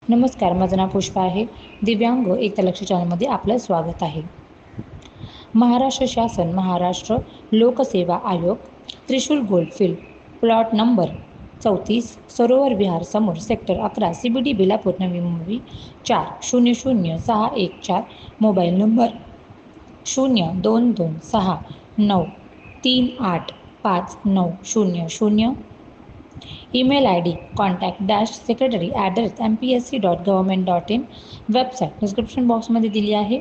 नमस्कार, माझं नाव पुष्पा आहे. दिव्यांग एकता लक्ष चॅनलमध्ये आपलं स्वागत आहे. महाराष्ट्र शासन, महाराष्ट्र लोकसेवा आयोग, त्रिशूल गोल्डफील्ड, प्लॉट नंबर 34, सरोवर विहार समोर, sector 11, CBD Belapur, Navi Mumbai 400614. Mobile number 0226938590. Email ID contact-secretary@mpsc.government.in. Website description बॉक्समध्ये दिली आहे.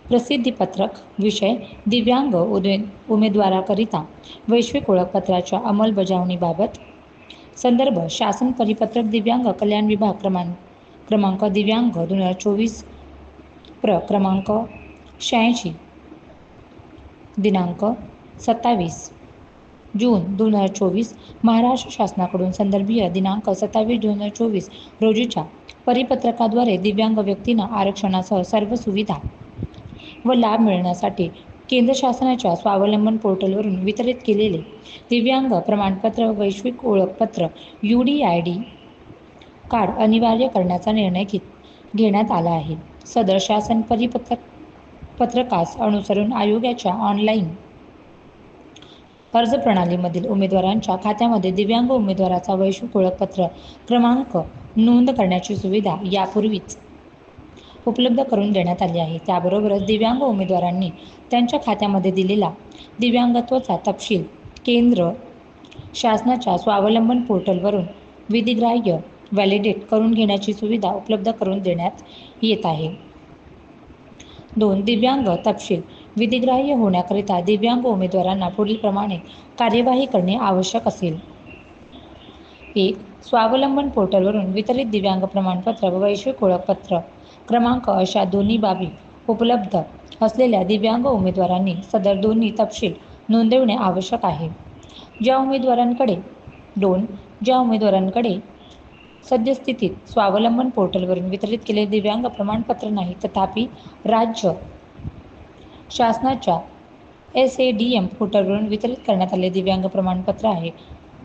प्रसिद्धीपत्रक. विषय दिव्यांग उमेदवाराकरिता वैश्विक ओळखपत्राच्या अंमलबजावणीबाबत. संदर्भ शासन परिपत्रक दिव्यांग कल्याण विभाग क्रमांक दिव्यांग 2024 क्रमांक 86 दिनांक 27 जून 2024. महाराष्ट्र शासनाकडून संदर्भीय दिनांक 27 जून 2024 रोजीच्या परिपत्रकाद्वारे दिव्यांग व्यक्तींना आरक्षणासह सर्व सुविधा व लाभ मिळण्यासाठी केंद्र शासनाच्या स्वावलंबन पोर्टलवरून वितरित केलेले दिव्यांग प्रमाणपत्र वैश्विक ओळखपत्र UDID कार्ड अनिवार्य करण्याचा निर्णय घेण्यात आला आहे. सदर शासन परिपत्रकास अनुसरून आयोगाच्या ऑनलाईन अर्ज प्रणालीमधील उमेदवारांच्या खात्यामध्ये दिव्यांग उमेदवाराचा वैश्विक ओळखपत्र क्रमांक नोंद करण्याची सुविधा यापूर्वीच उपलब्ध करून देण्यात आली आहे. त्याबरोबरच दिव्यांग उमेदवारांनी त्यांच्या खात्यामध्ये दिलेला दिव्यांगत्वाचा तपशील केंद्र शासनाच्या स्वावलंबन पोर्टलवरून विधिग्राह्य व्हॅलिडेट करून घेण्याची सुविधा उपलब्ध करून देण्यात येत आहे. 2. दिव्यांग तपशील विधिग्राह्य होण्याकरिता दिव्यांग उमेदवारांना पुढील प्रमाणे कार्यवाही करणे आवश्यक असेल. 1. स्वावलंबन पोर्टलवरून वितरित दिव्यांग प्रमाणपत्र व वैश्विक ओळखपत्र क्रमांक अशा दोन्ही बाबी उपलब्ध असलेल्या दिव्यांग उमेदवारांनी सदर दोन्ही तपशील नोंदविणे आवश्यक आहे. ज्या उमेदवारांकडे सद्यस्थितीत स्वावलंबन पोर्टलवरून वितरित केलेले दिव्यांग प्रमाणपत्र नाही, तथापि राज्य शासनाच्या SADM पोर्टलवरून वितरित करण्यात आलेले दिव्यांग प्रमाणपत्र आहे,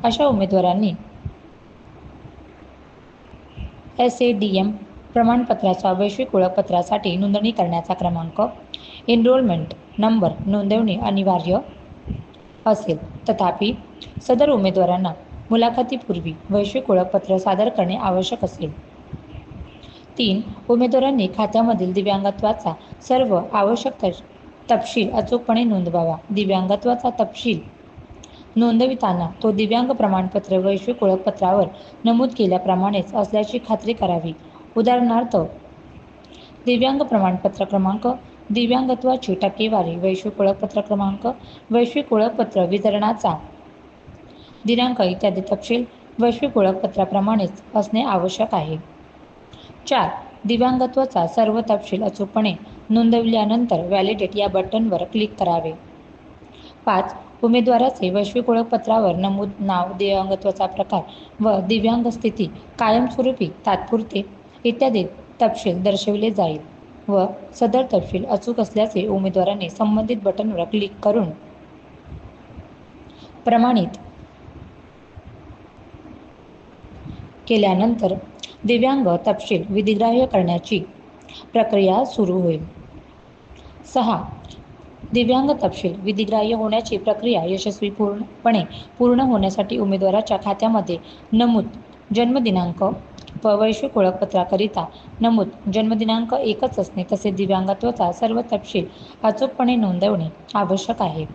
अशा उमेदवारांनी SADM प्रमाणपत्राच्या वैश्विक ओळखपत्रासाठी नोंदणी करण्याचा क्रमांक एनरोलमेंट नंबर नोंदवणे अनिवार्य असेल. तथापि सदर उमेदवारांना मुलाखतीपूर्वी वैश्विक ओळखपत्र सादर करणे आवश्यक असेल. 3. उमेदवारांनी खात्यामधील दिव्यांगत्वाचा सर्व आवश्यक तपशील अचूकपणे नोंदवावा. दिव्यांगत्वाचा तपशील नोंदविताना तो दिव्यांग प्रमाणपत्र वैश्विक ओळखपत्रावर नमूद केल्याप्रमाणेच असल्याची खात्री करावी. उदाहरणार्थ, दिव्यांग प्रमाणपत्र क्रमांक, दिव्यांगत्वाची टक्केवारी, वैश्विक ओळखपत्र क्रमांक, वैश्विक ओळखपत्र वितरणाचा दिनांक इत्यादी तपशील वैश्विक ओळखपत्राप्रमाणेच असणे आवश्यक आहे. 4. दिव्यांगत्वाचा सर्व तपशील अचूकपणे नोंदविल्यानंतर व्हॅलिडेट या बटनवर क्लिक करावे. 5. उमेदवाराचे वैश्विक ओळखपत्रावर नमूद नाव, दिव्यांगत्वाचा प्रकार व दिव्यांग स्थिती, कायमस्वरूपी, तात्पुरते इत्यादी तपशील दर्शविले जाईल व सदर तपशील अचूक असल्याचे उमेदवाराने संबंधित बटनवर क्लिक करून प्रमाणित केल्यानंतर दिव्यांग तपशील विधिग्राह्य करण्याची प्रक्रिया सुरू होईल. 6. दिव्यांग तपशील विधिग्राह्य होण्याची प्रक्रिया यशस्वीपणे पूर्ण होण्यासाठी उमेदवाराच्या खात्यामध्ये नमूद जन्मदिनांक व वैश्विक ओळखपत्राकरिता नमूद जन्मदिनांक एकच असणे तसेच दिव्यांगत्वाचा सर्व तपशील अचूकपणे नोंदवणे आवश्यक आहे.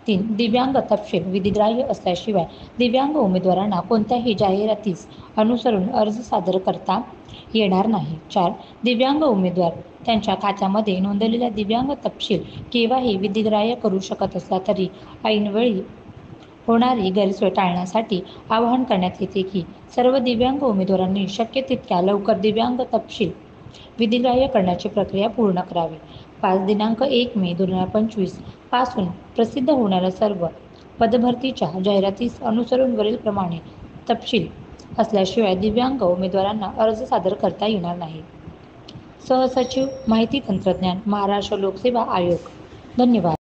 3. दिव्यांग तपशील विधिग्राह्य असल्याशिवाय दिव्यांग उमेदवारांना कोणत्याही जाहिरातीस अनुसरून अर्ज सादर करता येणार नाही. 4. दिव्यांग उमेदवार त्यांच्या खात्यामध्ये नोंदवलेला दिव्यांग तपशील केव्हाही विधिग्राह्य करू शकत असला तरी ऐनवेळी होणारी गैरसोय टाळण्यासाठी आवाहन करण्यात येते की सर्व दिव्यांग उमेदवारांनी शक्य तितक्या लवकर दिव्यांग तपशील विधिग्राह्य करण्याची प्रक्रिया पूर्ण करावी. 5. दिनांक 1 मे 2025 पासून प्रसिद्ध होणाऱ्या सर्व पदभरतीच्या जाहिरातीस अनुसरून वरीलप्रमाणे तपशील असल्याशिवाय दिव्यांग उमेदवारांना अर्ज सादर करता येणार नाही. सहसचिव, माहिती तंत्रज्ञान, महाराष्ट्र लोकसेवा आयोग. धन्यवाद.